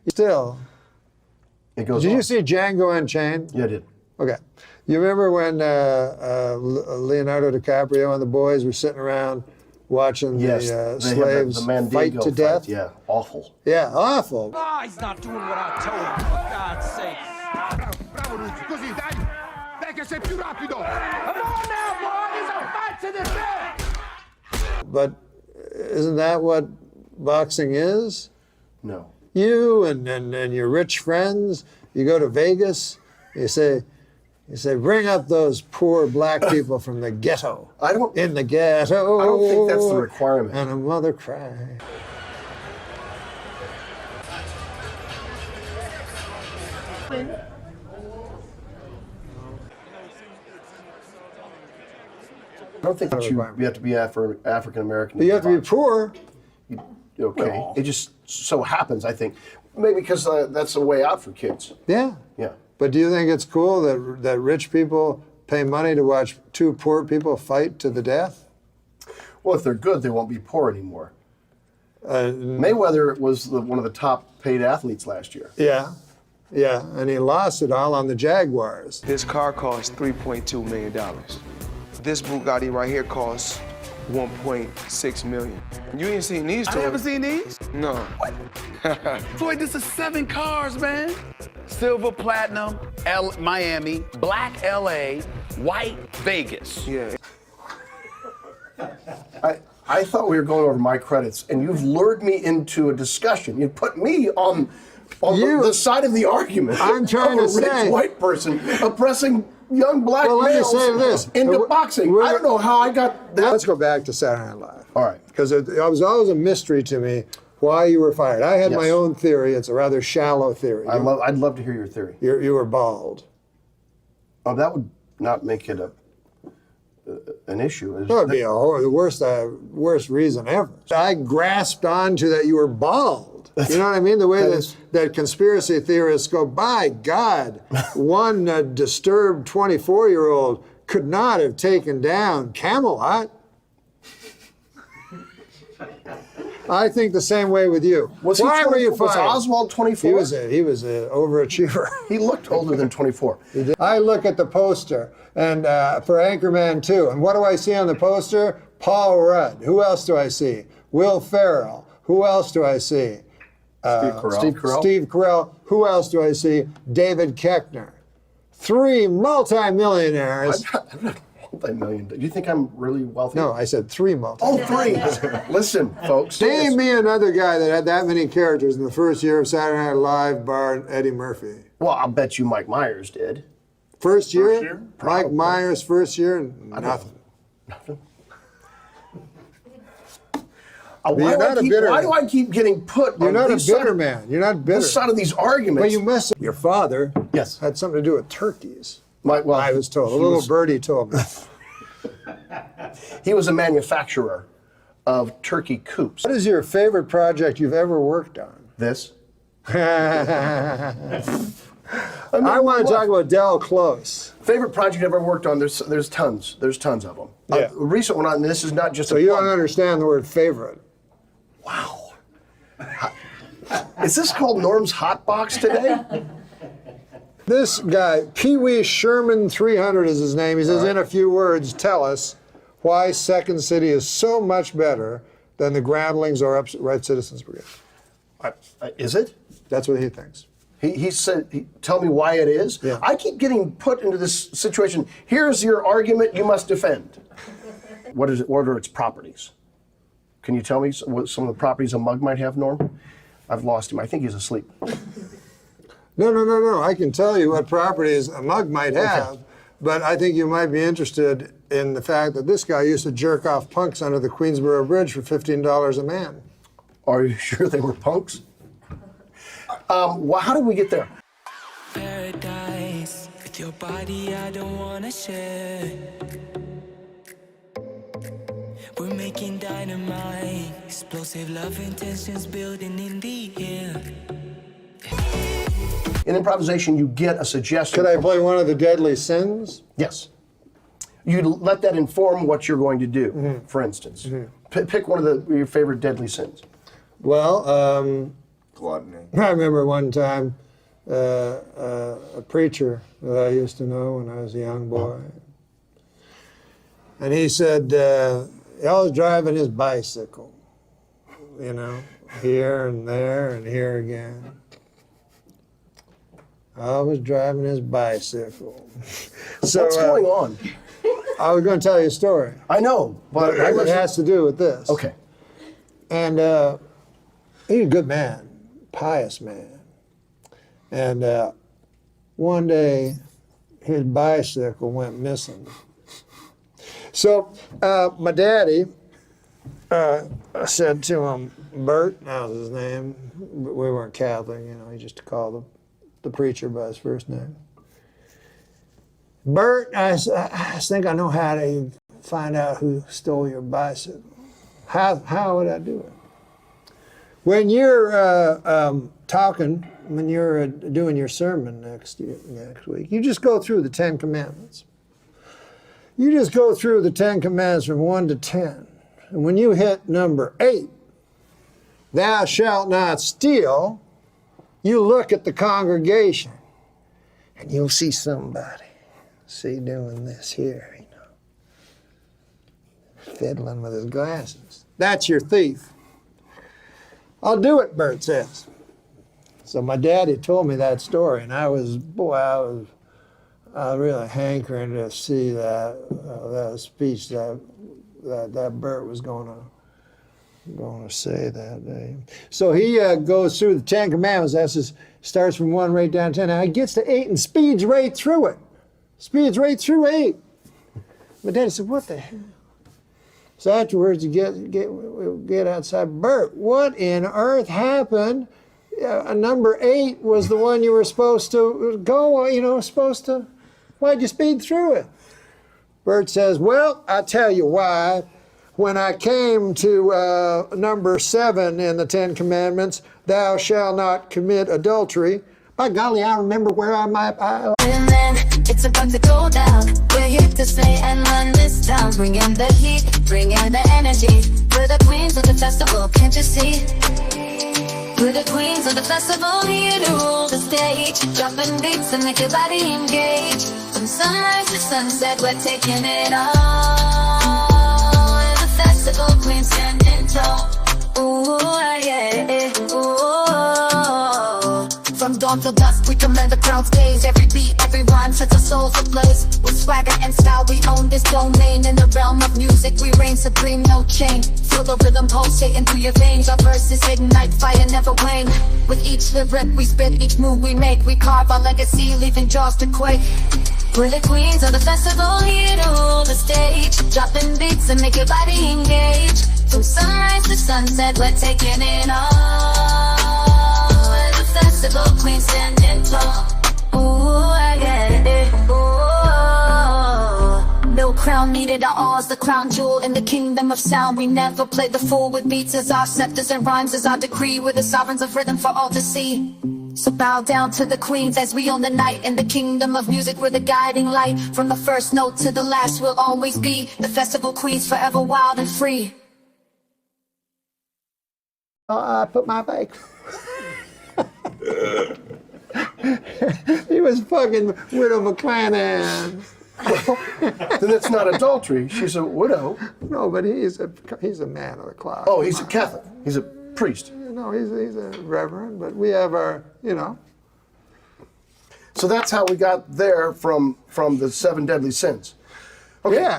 Still. It goes Did on. you see Django Unchained? Yeah, I did. Okay. You remember when Leonardo DiCaprio and the boys were sitting around watching the slaves the Mandingo fight to death? Yeah, awful. Yeah, awful. Ah, he's not doing what I told him, for God's sake. Bravo, Luigi, così, dai! Dai che sei più rapido! Come on now, boy! There's a fight to the death! But isn't that what boxing is? No. You and your rich friends, you go to Vegas, you say, bring up those poor black people from the ghetto. In the ghetto. I don't think that's the requirement. And a mother cry. I don't think that you have to be African American. But you have to be poor. Okay. Well. It just so happens, I think. Maybe because that's a way out for kids. Yeah. Yeah. But do you think it's cool that rich people pay money to watch two poor people fight to the death? Well, if they're good, they won't be poor anymore. Mayweather was one of the top paid athletes last year. Yeah. Yeah, and he lost it all on the Jaguars. This car costs $3.2 million. This Bugatti right here costs $1.6 million. You ain't seen these two? I haven't seen these. No. Floyd, this is 7 cars, man. Silver, platinum, Miami, black LA, white Vegas. Yeah. I thought we were going over my credits, and you've lured me into a discussion. You put me on the side of the argument. I'm trying to of a rich say, white person oppressing young black well, let me males say this. into boxing. I don't know how I got that. Let's go back to Saturday Night Live. All right. Because it was always a mystery to me why you were fired. I had my Yes. own theory. It's a rather shallow theory. I'd love to hear your theory. You were bald. Oh, that would not make it an issue. That would be the worst reason ever. I grasped onto that you were bald. You know what I mean? The way that conspiracy theorists go, by God, one disturbed 24-year-old could not have taken down Camelot. I think the same way with you. Why were you fired? Was Oswald 24? He was an overachiever. He looked older than 24. I look at the poster and for Anchorman 2, and what do I see on the poster? Paul Rudd. Who else do I see? Will Ferrell. Who else do I see? Steve Carell. Steve Carell. Who else do I see? David Koechner. 3 multimillionaires. I'm not multi-million. Do you think I'm really wealthy? No, I said 3 Oh, multimillionaires. 3. Listen, folks. Name me another guy that had that many characters in the first year of Saturday Night Live, bar Eddie Murphy. Well, I'll bet you Mike Myers did. First year? year? Mike Probably. Myers, first year? Nothing. Nothing. You're not a bitter Why do I keep getting put You're on not a this bitter side, man. You're not bitter. this side of these arguments? Well, you must. Your father Yes. had something to do with turkeys. Well, I was told. A little birdie told me. He was a manufacturer of turkey coops. What is your favorite project you've ever worked on? This? I want to talk about Del Close. Favorite project I've ever worked on, there's tons. There's tons of them. Yeah. A recent one, and this is not just So a you plug. don't understand the word favorite. Wow. Is this called Norm's Hot Box today? This guy, Pee Wee Sherman 300 is his name. He says, in a few words, tell us why Second City is so much better than the Groundlings or Upright Citizens Brigade. Is it? That's what he thinks. He said, tell me why it is. Yeah. I keep getting put into this situation. Here's your argument you must defend. What are its properties? Can you tell me what some of the properties a mug might have, Norm? I've lost him. I think he's asleep. No. I can tell you what properties a mug might have, but I think you might be interested in the fact that this guy used to jerk off punks under the Queensboro Bridge for $15 a man. Are you sure they were punks? How did we get there? Paradise with your body, I don't wanna share. We're making dynamite, explosive love intentions building in the air. In improvisation, you get a suggestion. Could I play one of the deadly sins? Yes. You let that inform what you're going to do, for instance. Pick one of your favorite deadly sins. Well, Gluttony. I remember one time a preacher that I used to know when I was a young boy, and he said he was driving his bicycle, you know, here and there and here again. I was driving his bicycle. So, What's going on? I was going to tell you a story. I know, but It has to do with this. okay. And he's a good man, pious man. And one day, his bicycle went missing. So my daddy said to him, Bert, that was his name. We weren't Catholic, you know, he just called the preacher by his first name. Bert, I think I know how to find out who stole your bicycle. How would I do it? When you're talking, when you're doing your sermon next week, you just go through the 10 Commandments. You just go through the 10 Commandments from 1 to 10. And when you hit number 8, thou shalt not steal, you look at the congregation and you'll see somebody, doing this here, you know, fiddling with his glasses. That's your thief. I'll do it, Bert says. So my daddy told me that story, and I was really hankering to see that speech that Bert was going to say that day. So he goes through the 10 Commandments. Starts from 1 right down to 10. Now he gets to 8 and speeds right through it. Speeds right through 8. My daddy said, "What the hell?" So afterwards, you get outside. Bert, what in earth happened? Number 8 was the one you were supposed to go. You know, Why'd you speed through it? Bert says, "Well, I'll tell you why. When I came to number 7 in the 10 Commandments, thou shalt not commit adultery. By golly, I remember where And then it's about to go down. We're here to stay and run this town. Bring in the heat, bring in the energy. We're the queens of the festival, can't you see? We're the queens of the festival, here to rule the stage. Dropping beats and make your body engage. From sunrise to sunset, we're taking it all. We're the festival queens standing tall. Ooh, yeah, ooh. From dawn till dusk, we command the crowd's gaze. Every beat, every rhyme sets our souls ablaze. With swagger and style, we own this domain. In the realm of music, we reign supreme, no chain. Feel the rhythm pulsating through your veins. Our verses ignite fire, never wane. With each lyric we spit, each move we make, we carve our legacy, leaving jaws to quake. We're the queens of the festival, here to rule the stage. Dropping beats and make your body engage. From sunrise to sunset, we're taking it all. Festival queen standing tall. Ooh, I get it. Ooh. No crown needed, our all's the crown jewel in the kingdom of sound. We never play the fool with beats as our scepters and rhymes as our decree. We're the sovereigns of rhythm for all to see. So bow down to the queens as we own the night. In the kingdom of music, we're the guiding light. From the first note to the last, we'll always be the festival queens, forever wild and free. I put my bike. He was fucking Widow McClanahan. Then it's not adultery. She's a widow. No, but he's a man of the cloth. Oh, he's a Catholic. He's a priest. No, he's a reverend, but we have our, you know. So that's how we got there from the 7 deadly sins. Okay. Yeah.